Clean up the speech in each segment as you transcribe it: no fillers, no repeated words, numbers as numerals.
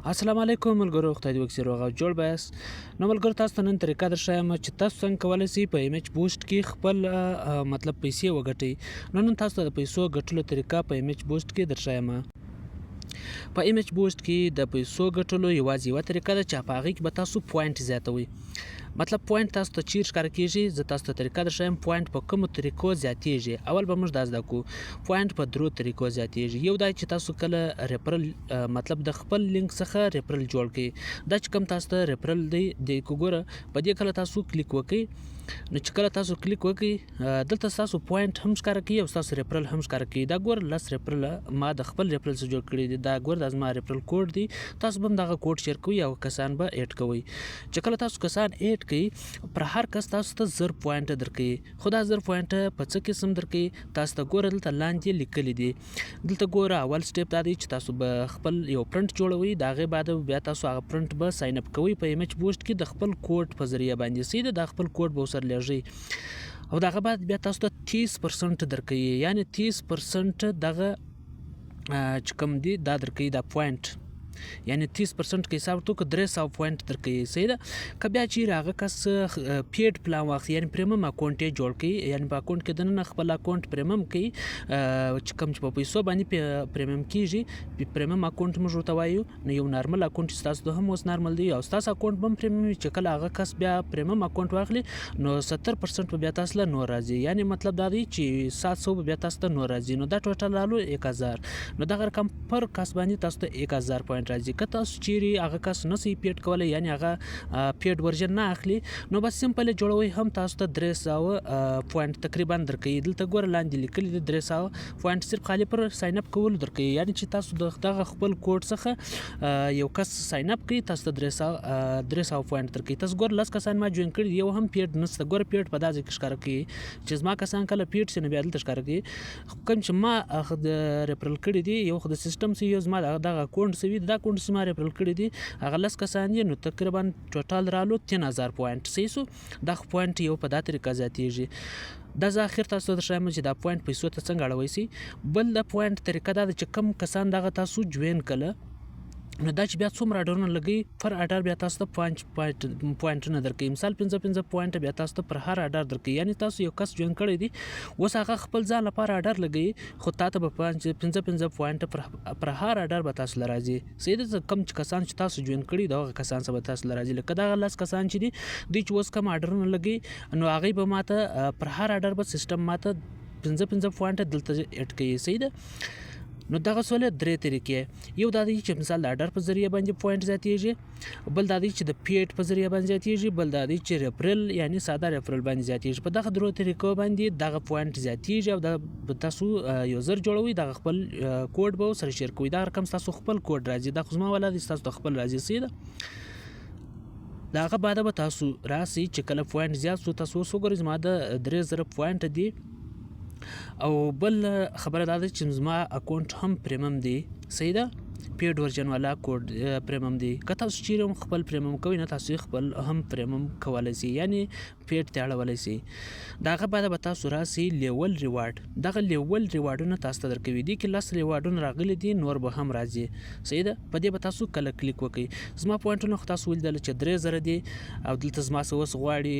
السلام علیکم ملګرو، خدای دې وکړي روغ او جوړ بایاست. نو ملګرو، تاسو ته نن طریقه درښایم چې تاسو څنګه کولی شئ په ایمیج بوسټ کې خپل مطلب پیسې وګټئ. نو نن تاسو ته د پیسو ګټلو طریقه په ایمیج بوسټ کې درښایم. په ایمیج بوسټ کې د پیسو ګټلو یوازې یوه طریقه ده چې په هغې کې به تاسو پوینټ زیاتوئ. مطلب پوینټ تاسو ته چیر ښکاره کېږي. زه تاسو ته طریقه درښایم پوینټ په کومو طریقو زیاتېږي. اول به موږ دا زده کړو. پوینټ په درو طریقو زیاتېږي. یو دا چې تاسو کله ریفرل مطلب د خپل لینک څخه ریفرل جوړ کړئ. دا چې کوم تاسو ته ریفرل دی ګوره په دې کله تاسو کلیک وکړئ. نو چې کله تاسو کلیک وکړئ دلته ستاسو پوینټ هم ښکاره کوي او ستاسو ریفرل هم ښکاره کوي. دا ګوره 10 ریفرل ما د خپل ریفرل څخه جوړ کړي دي. دا ګوره دا زما ریفرل کوډ دی. تاسو به هم دغه کوډ شیر کوئ او کسان به ایډ کوئ. چې کله تاسو کسان ایډ کوئ پر هر کس تاسو ته 1000 پوینټ درکوي. خو دا 1000 پوینټ په څه قسم درکوي تاسو ته ګوره دلته لاندې لیکلي دي. دلته ګوره اول سټیپ دا دی چې تاسو به خپل یو پرنټ جوړوئ. د هغې بعد بیا تاسو هغه پرنټ به ساین اپ کوئ په ایمیج بوسټ کې د خپل کوډ په ذریعه باندې. سیده دا خپل کوډ به ورسره لیږئ او دغه بعد بیا تاسو ته 30% درکوي. یعنی 30% دغه چې کوم دی دا درکوي دا پوینټ. یعنی 30% کې حساب ورته وکړو 300 پوینټ درکوي. صحیح ده. که بیا چیرې هغه کس پیډ پلان واخلي یعنی پریمیم اکاونټ یې جوړ کړي یعنی په اکاونټ کې دننه خپل اکاونټ پریمیم کوي چې کوم چې په پیسو باندې پریمیم کېږي. پریمیم اکاونټ موږ ورته وایو. نو یو نارمل اکاونټ چې ستاسو هم اوس نارمل دی او ستاسو اکاونټ به هم پریمیم وي. چې کله هغه کس بیا پریمیم اکاونټ واخلي نو 70% به بیا تاسو له نور راځي. یعنی مطلب دا دی چې 700 به بیا تاسو ته نور راځي. نو دا ټوټل رالو 1000. نو دغه رقم پر کس باندې تاسو ته 1000 پوینټ راځي. که تاسو چیرې هغه کس نسئ پیډ کولی یعنی هغه پیډ ورژن نه اخلي نو بس سمپل جوړوئ هم تاسو ته 300 پوینټ تقریبا درکوي. دلته ګوره لاندې لیکلي دي 300 پوینټ صرف خالي پر ساین اپ کولو درکوي. یعنی چې تاسو دغه خپل کوډ څخه یو کس ساین اپ کړي تاسو ته 300 پوینټ درکوي. تاسو ګوره 10 کسان ما جوین کړي یو هم پیډ نشته. ګوره پیډ په دا ځای کې ښکاره کوي چې زما کسان کله پیډ شي نو بیا دلته ښکاره کوي. کوم چې ما ریفرل کړي دي یو خو د سیسټم سي یو زما دغه اکاونټ سوي دا اکاونټ چې ما ریفرل کړي دي هغه 10 کسان دي. نو تقریبا ټوټال رالو 3000 پوینټ. صحیح سو. دا پوینټ یو په دا طریقه زیاتېږي. دا زه اخر تاسو ته درښایم چې دا پوینټ پیسو ته څنګه اړوی سي. بل د پوینټ طریقه دا ده چې کم کسان دغه تاسو جوین کړه نو دا چې بیا څومره اډرونه لګوي پر اډر بیا تاسو ته پوینټونه درکوي. مثال 15 پوینټ بیا تاسو ته پر هر اډر درکوي. یعنی تاسو یو کس جوین کړی دی اوس هغه خپل ځان لپاره اډر لګوي خو تاته به 15 پوینټ پر هر اډر به تاسو له راځي. صحیح ده. کم کسان چې تاسو جوین کړي دغه کسان څخه به تاسو له راځي. لکه دغه 10 کسان چې دي دوی چې اوس کم اډرونه لګوي نو هغوی به ماته پر هر اډر به سیسټم ماته 15 پوینټ دلته اډ کوي. صحیح ده. نو دغه سوله درې طریقې. یو دا دی چې مثال د اډر په ذریعه باندې پوینټ زیاتېږي. بل دا دی چې د پیډ په ذریعه باندې زیاتېږي. بل دا دی چې ریفرل یعنی ساده ریفرل باندې زیاتېږي. په دغه درو طریقو باندې دغه پوینټ زیاتېږي او دا تاسو یوزر جوړوئ دغه خپل کوډ به سره شیر کوئ. دا رقم تاسو خپل کوډ راځي. دا خو زما والا دی تاسو خپل راځي. صحیح ده. د هغه بعد به تاسو راسئ چې کله پوینټ زیات سو تاسو اوس وګورئ زما د 3000 پوینټ دي او بل خبره دا ده چې زما اکاونټ هم پریمیم دی. صحیح ده. پیډ ورژن والا کوډ پریمیم دی. که تاسو چیرې هم خپل پریمیم کوئ نه تاسو خپل هم پریمیم کولی شئ یعنی پیډ ته اړولی شئ. د هغه بعد به تاسو راسئ لیول ریوارډ. دغه لیول ریوارډونه تاسو ته درکوي. دي کې 10 ریوارډونه راغلي دي نور به هم راځي. صحیح ده. په دې به تاسو کله کلیک وکړئ. زما پوینټونه خو تاسو ولیدل چې 3000 دي او دلته زما څه اوس غواړي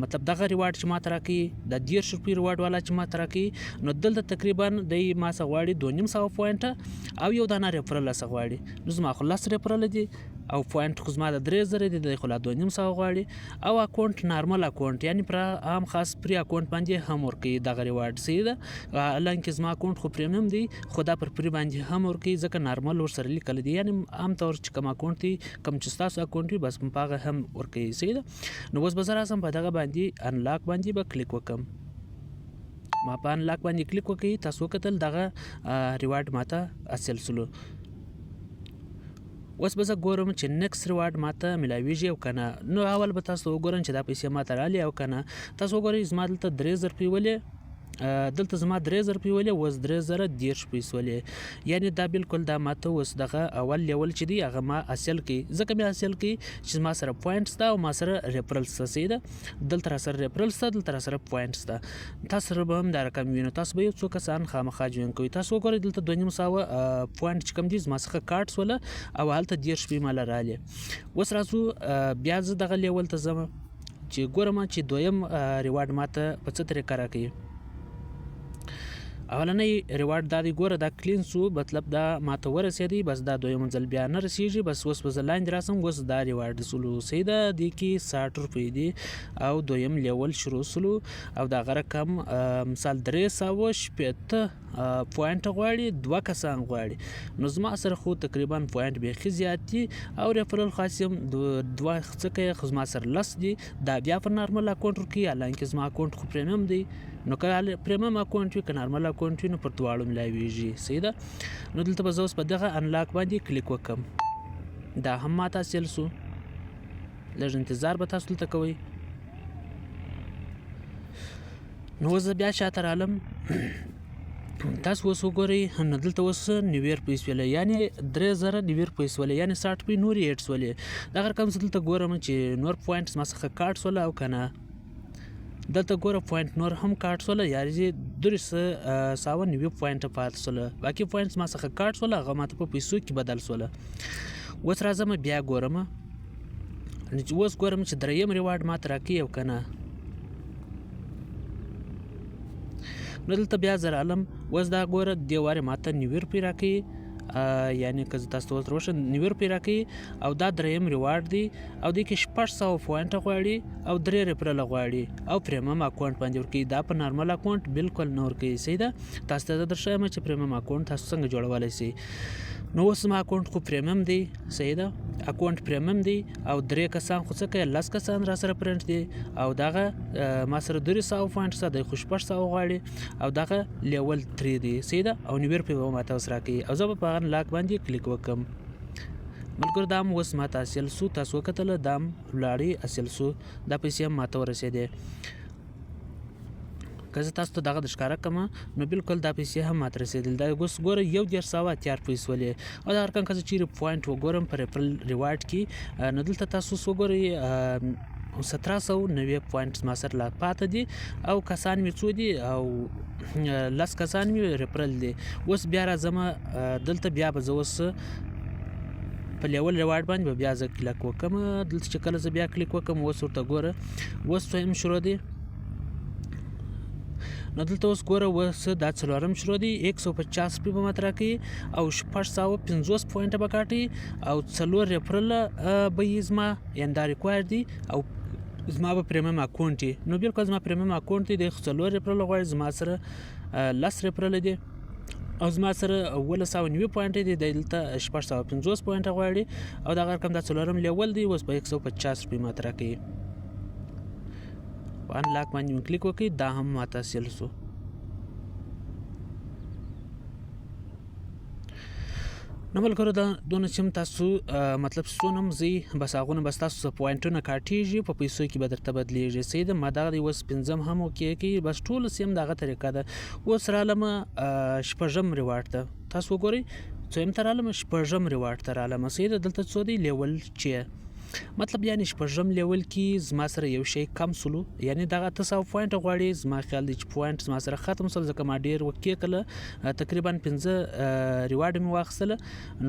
مطلب دغه ریوارډ چې ماته راکوي د 10 روپۍ ریوارډ والا چې ماته راکوي نو دلته تقریبا دی ما څه غواړي 2500 پوینټ او یو دانه ریفرل څه غواړي. نو زما خو 10 ریفرل دي او پوینټ خو زما د 3000 دي دی خو لا 2500 غواړي او اکاونټ نارمل اکاونټ یعنی پر عام خاص پری اکاونټ باندې هم ورکوي دغه ریوارډ. صحیح ده. حالانکه زما اکاونټ خو پریمیم دی خو دا پر پری باندې هم ورکوي ځکه نارمل ورسره لیکل دي. یعنی عام طور چې کوم اکاونټ دی کوم چې ستاسو اکاونټ وي بس په هغه هم ورکوي. صحیح ده. نو اوس به زه راسم په دغه باندې انلاک باندې به کلیک وکړم. ما په انلاک باندې کلیک وکړئ. تاسو وکتل دغه ریوارډ ماته حاصل سلو. اوس به زه ګورم چې نیکسټ ریوارډ ماته ملاویږي او که نه. نو اول به تاسو وګورئ چې دا پیسې ماته رالي او که نه. تاسو وګورئ زما دلته 3000 روپۍ ولې دلته زما 3000 روپۍ ولې اوس 3010 پیسې ولې یعنی دا بالکل دا ماته اوس دغه اول لیول چې دی هغه ما حاصل کړي ځکه مې حاصل کړي چې ما سره پوینټس ده او ما سره ریفرل سه ده دلته را سره ریفرل سه دلته را سره پوینټس ده تاسو سره به هم دا رقم وینو تاسو به یو څو کسان خامخا جوین کوئ تاسو وګورئ دلته 2.5 سوه پوینټ چې کوم دي زما څخه کارټس وله او هلته 10 روپۍ ماله رالې اوس راځو بیا زه دغه لیول ته ځم چې ګورم چې دویم ریوارډ ماته په څه طریقه راکوي اولنۍ ریوارډ دا دی ګوره دا کلین سو مطلب دا ماته ورسېدی بس دا دویم ځل بیا نه رسیږي بس اوس به زه لاندې راسم اوس دا ریوارډ سلو صحیح ده دې کې 60 روپۍ دي او دویم لیول شروع سلو او د هغه رقم مثال 360 پوینټ غواړي 2 کسان غواړي نو زما سره خو تقریبا پوینټ بیخي زیات دي او ریفرل خاص یم 2 څه کوي خو زما سره لس دي دا بیا پر نارمل اکاونټ ورکوي حالانکه زما اکاونټ خو پریمیم دی نو که پریمیم اکاونټ وي که نارمل اکاونټ وي نو پر دواړو ملاویږي صحیح ده نو دلته به زه اوس په دغه انلاک باندې کلیک وکړم دا هم ماته حاصل سو لږ انتظار به تاسو دلته کوئ نو زه بیا شاته رالم تاسو اوس وګورئ نو دلته اوس 90 پیسې ولې یعنی 3090 پیسې ولې یعنی 60 روپۍ نورې ایډس ولې دغه رقم زه دلته ګورم چې نور پوینټس ما څخه کارټس وله او که نه دلته ګوره پوینټ نور هم کارټس وله یعنې 390 پوینټه پاتې سوله باقي پوینټس ما څخه کارټس وله هغه ماته په پیسو کې بدل سوله اوس راځم بیا ګورم اوس ګورم چې دریم ریوارډ ماته راکوي او که نه نو دلته بیا زه رالم اوس دا ګوره دې وارې ماته 90 روپۍ راکوي یعنی که زه تاسو ته اوس روښه 90 روپۍ راکوي او دا دریم ریوارډ دی او دې کې 600 پوینټه غواړي او 3 ریفرل غواړي او پریمیم اکاونټ باندې ورکوي دا په نارمل اکاونټ بالکل نه ورکوي صحیح ده تاسو ته زه درښیم چې پریمیم اکاونټ تاسو څنګه جوړولی سئ نو اوس زما اکاونټ خو پریمیم دی صحیح ده اکاونټ پریمیم دی او 3 کسان خو څه کوي 10 کسان را سره پرنټ دي او دغه ما سره 200 پوینټ سره دی خو 600 غواړي او دغه لیول 3 دی صحیح ده او 90 روپۍ به ماته اوس راکوي او زه به په هغه لاک باندې کلیک وکړم ملګرو دا هم اوس ماته حاصل سو تاسو وکتله دا هم ولاړې حاصل سو دا پیسې هم ماته ورسېدې که زه تاسو ته دغه د ښکاره کړم نو بالکل دا پیسې هم ماته رسېدل دا اوس ګوره 1900 پیسې ولې او دا رقم که زه چیرې پوینټ وګورم په ریفرل ریوارډ کې نو دلته تاسو اوس وګورئ 1790 پوینټس ما سره لا پاته دي او کسان مې څو دي او 10 کسان مې ریفرل دي اوس بیا راځم دلته بیا به زه اوس په لیول ریوارډ باندې به بیا زه کلیک وکړم دلته چې کله زه بیا کلیک وکړم اوس ورته ګوره اوس دویم شروع دی نو دلته اوس ګوره اوس دا څلورم شروع دی 150 روپۍ به ماته راکوي او 650 پوینټه به کاټي او 4 ریفرل به یې زما یعنې دا ریکوایر دي او زما به پریمیم اکاونټ وي نو بالکل زما پریمیم اکاونټ دی د 4 ریفرل غواړي زما سره 10 ریفرل دي او زما سره 1990 پوینټ دي دلته 650 پوینټه غواړي او دغه رقم دا څلورم لیول دی اوس په 150 روپۍ ماته راکوي په انلاک باندې کلیک وکړئ دا هم ماته حاصل سو نو ملګرو دا دونه چې هم تاسو مطلب څونه هم ځئ بس هغونه بس تاسو څه پوینټونه کاټېږي په پیسو کې به درته بدلېږي صحیح ده ما دغه دی اوس پنځم هم وکې بس ټول سیم دغه طریقه ده اوس رالم شپږم ریوارډ ته تاسو وګورئ څویم ته رالم شپږم ریوارډ ته رالم صحیح ده دلته څو دی لیول چې مطلب یعنی شپږم لیول کې زما سره یو شی کم سلو یعنی دغه 900 پوینټ غواړي زما خیال دی چې پوینټ زما سره ختم سول ځکه ما ډیر وکې کله تقریبا 15 ریوارډ مې واخیستله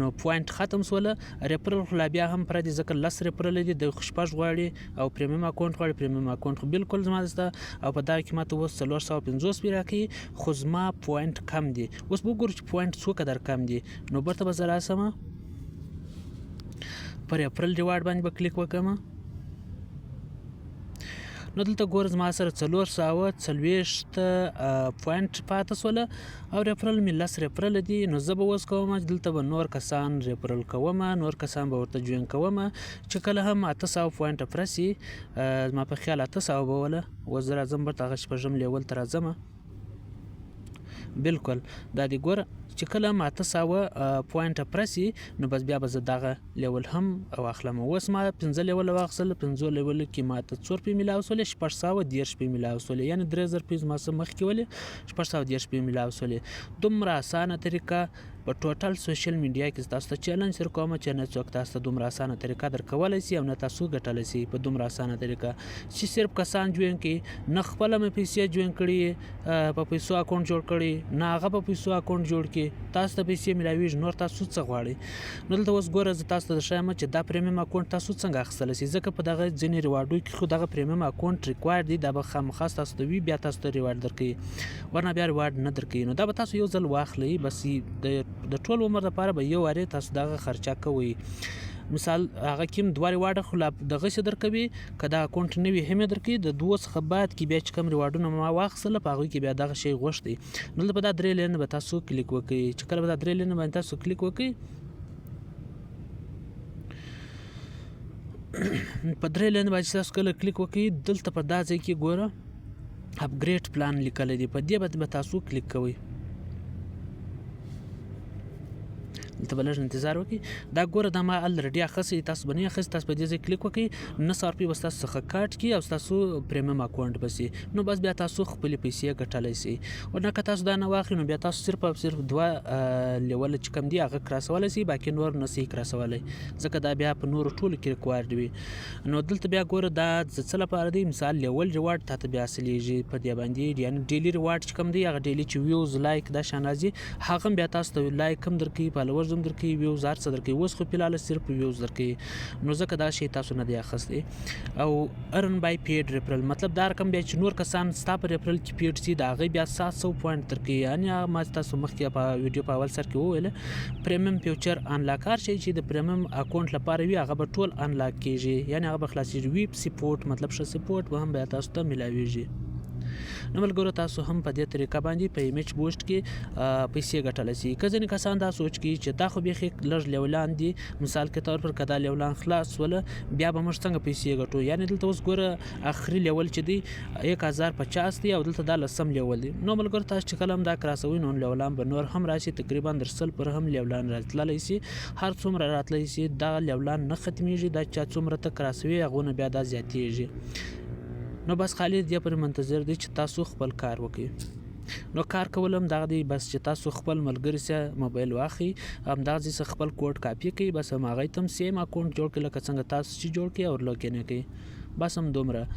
نو پوینټ ختم سوله ریفرل خو لا بیا هم پره دي ځکه 10 ریفرل دي د شپږ غواړي او پریمیم اکاونټ غواړي پریمیم اکاونټ خو بالکل زما دسته او په دغه کې ماته اوس 450 روپۍ راکوي خو زما پوینټ کم دي اوس به وګورو چې پوینټ څو قدر کم دي نو برته به زه راسم پر اپریل ریوارډ باندې به کلیک وکړم نو دلته ګوره زما سره 440 پوینټ پاته سوله او ریفرل مې 10 ریفرل دي نو زه به اوس کوم چې دلته به نور کسان ریفرل کوم نور کسان به ورته جوین کوم چې کله هم 800 پوینټ پوره سي زما په خیال 800 به وله اوس زه راځم برته هغه شپږم لیول ته راځم بالکل دا دی ګوره چې کله ما 800 پوینټ پرسي نو بس بیا به زه دغه لیول هم واخلم. اوس ما 15 لیول واخیستل، 15 لیول کې ما ته 4 روپۍ میلاو شولې، 610 روپۍ میلاو شولې، یعنې 3000 روپۍ ما څه مخکې ولې 610 روپۍ میلاو شولې. دومره اسانه طریقه په ټوټل سوشل میډیا کې تاسو ته چیلنج در کوم چې نه څوک تاسو ته دومره اسانه طریقه درکولی شي او نه تاسو ګټلی شي په دومره اسانه طریقه چې صرف کسان جوین کړي، نه خپله مې پیسې جوین کړي، په پیسو اکاونټ جوړ کړي، نه هغه په پیسو اکاونټ جوړ کړي، تاسو ته پیسې میلاویږي، نور تاسو څه غواړئ. نو دلته اوس ګوره زه تاسو ته درښایم چې دا پریمیم اکاونټ تاسو څنګه اخیستلی شئ، ځکه په دغه ځینې ریواردو کې خو دغه پریمیم اکاونټ ریکوایر دی، دا به خامخا تاسو ته وي، بیا تاسو ته ریوارډ درکوي، ورنه بیا ریوارډ نه درکوي. نو دا به تاسو یو ځل واخلئ، بس د ټول عمر لپاره به یو وارې تاسو دغه خرچه کوئ. مثال هغه کوم 2 ریوارډ خو دغسې درکوي، که دا اکاونټ نه وي هم یې درکوي، د 2 څخه بعد کې بیا چې کوم ریوارډونه ما واخیستله په هغوی کې بیا دغه شی غوښتی. نو دلته په دا 3 لینه به تاسو کلیک وکړئ. چې کله به دا 3 لینه باندې تاسو کلیک وکړئ، په 3 لینه باندې تاسو کله کلیک وکړئ، دلته په دا ځای کې ګوره اپګریډ پلان لیکلی دی، په دې به تاسو کلیک کوئ. دلته به لږ انتظار وکړئ. دا ګوره دا ما الریډي اخیستی، تاسو به نه اخیست، تاسو په دې ځای کلیک وکړئ، 900 روپۍ به ستاسو څخه کاټ کړي او ستاسو پریمیم اکاونټ به شي. نو بس بیا تاسو خپلې پیسې ګټلی شئ. ورنه که تاسو دا نه واخلئ نو بیا تاسو صرف او صرف 2 لیوله چې کوم دي هغه کراسولی شئ، باقي نور نه شئ کراسولی، ځکه دا بیا په نورو ټولو کې ریکوایرډ وي. نو دلته بیا ګوره دا څه لپاره دی، مثال لیول ریوارډ تا ته بیا حاصلیږي په دې باندې، یعنې ډیلي ریوارډ چې کوم دی هغه ډیلي چې ویوز لایک دا شان راځي، هغه هم بیا تاسو ته لایک هم درکوي، فالوورز هم درکوي، ویوز هر څه درکوي. اوس خو فلحال صرف ویوز درکوي، نو ځکه دا شی تاسو نه دی اخیستی. او ارن بای پیډ ریفرل مطلب دا رقم بیا چې نور کسان ستا په ریفرل کې پیډ شي د هغې بیا 700 پوینټ درکوي. یعنې ما تاسو مخکې په ویډیو په اول سر کې وویله پریمیم فیوچر انلاک هر شی چې د پریمیم اکاونټ لپاره وي هغه به ټول انلاک کېږي، یعنې هغه به خلاصېږي. ویب سپورټ مطلب ښه سپورټ به هم بیا تاسو ته میلاویږي. نو ملګرو تاسو هم په دې طریقه باندې په ایمیج بوسټ کې پیسې ګټلی شئ. که ځینې کسان دا سوچ کوي چې دا خو بیخي لږ لیولان دي، مثال کې طور پر که دا لیولان خلاص سوله بیا به موږ څنګه پیسې ګټو، یعنې دلته اوس ګوره آخري لیول چې دی 1050 دی او دلته دا 10 لیول دی. نو ملګرو تاسو چې کله هم دا کراسوئ نو لیولان به نور هم راشي، تقریبا در 100 پر هم لیولان راتللی شي، هر څومره راتلی شي دا لیولان نه ختمیږي، دا چا څومره ته کراسوي هغونه بیا دا زیاتیږي. نو بس خالی دې پر منتظر دی چې تاسو خپل کار وکړئ. نو کار کول هم دغه دی، بس چې تاسو خپل ملګري سره موبایل واخلئ، همدغسې څه خپل کوډ کاپي کړئ، بس هم هغوی ته هم سیم اکاونټ جوړ کړئ لکه څنګه تاسو چې جوړ کړئ او لوګین یې کړئ، بس هم دومره.